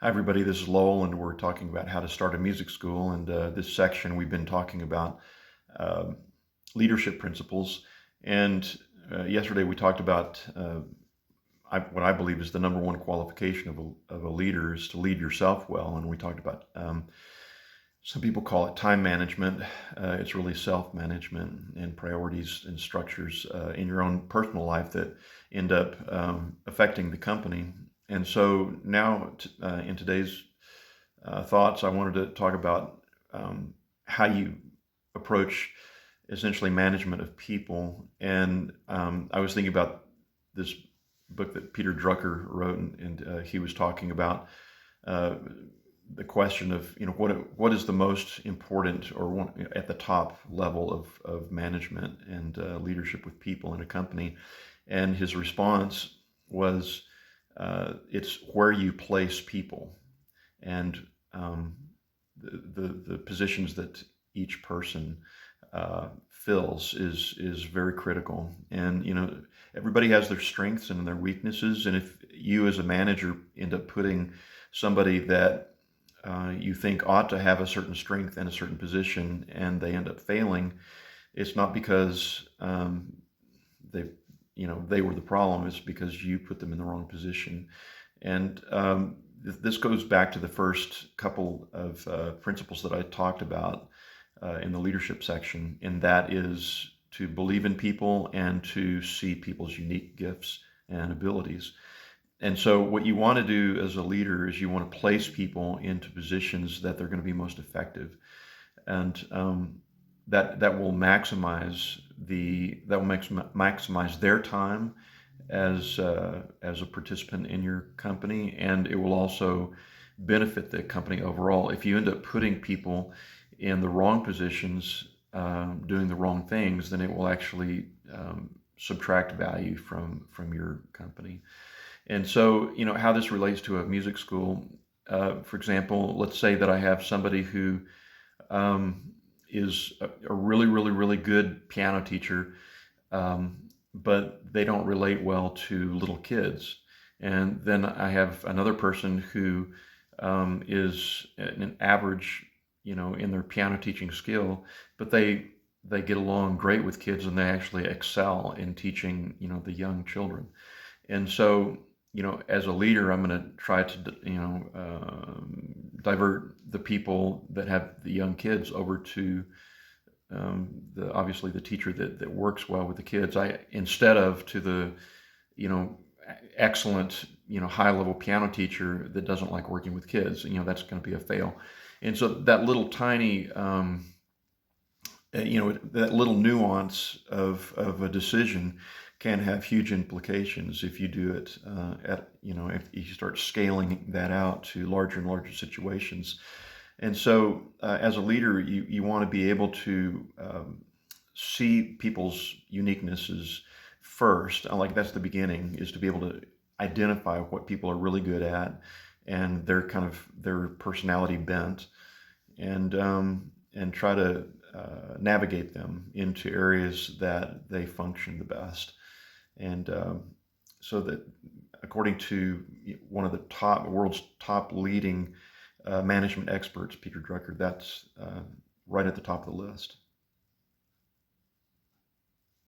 Hi, everybody. This is Lowell, and we're talking about how to start a music school. And this section, we've been talking about um leadership principles. And yesterday, we talked about what I believe is the number one qualification of a leader is to lead yourself well. And we talked about some people call it time management. It's really self-management and priorities and structures in your own personal life that end up affecting the company. And so now, in today's thoughts, I wanted to talk about how you approach essentially management of people. And I was thinking about this book that Peter Drucker wrote, and he was talking about uh, the question of what is the most important or one, at the top level of management and leadership with people in a company. And his response was, it's where you place people, and the positions that each person fills is very critical. And everybody has their strengths and their weaknesses. And if you as a manager end up putting somebody that you think ought to have a certain strength and a certain position, and they end up failing, it's not because they they were the problem. It's because you put them in the wrong position. And this goes back to the first couple of principles that I talked about in the leadership section, and that is to believe in people and to see people's unique gifts and abilities. And so, what you want to do as a leader is you want to place people into positions that they're going to be most effective, and that will maximize their time as a participant in your company, and it will also benefit the company overall. If you end up putting people in the wrong positions, doing the wrong things, then it will actually subtract value from your company. And so, how this relates to a music school, for example, let's say that I have somebody who is a really, really, really good piano teacher, but they don't relate well to little kids. And then I have another person who is an average, in their piano teaching skill, but they get along great with kids, and they actually excel in teaching, the young children. And so, as a leader, I'm going to try to, divert the people that have the young kids over to obviously the teacher that works well with the kids. Instead of to the, you know, excellent, high level piano teacher that doesn't like working with kids. That's going to be a fail. And so that little tiny, that little nuance of a decision can have huge implications if you do it if you start scaling that out to larger and larger situations. And so, as a leader, you want to be able to see people's uniquenesses first. Like that's the beginning, is to be able to identify what people are really good at and their personality bent, and try to navigate them into areas that they function the best. And so that, according to one of the world's top leading management experts, Peter Drucker, that's right at the top of the list.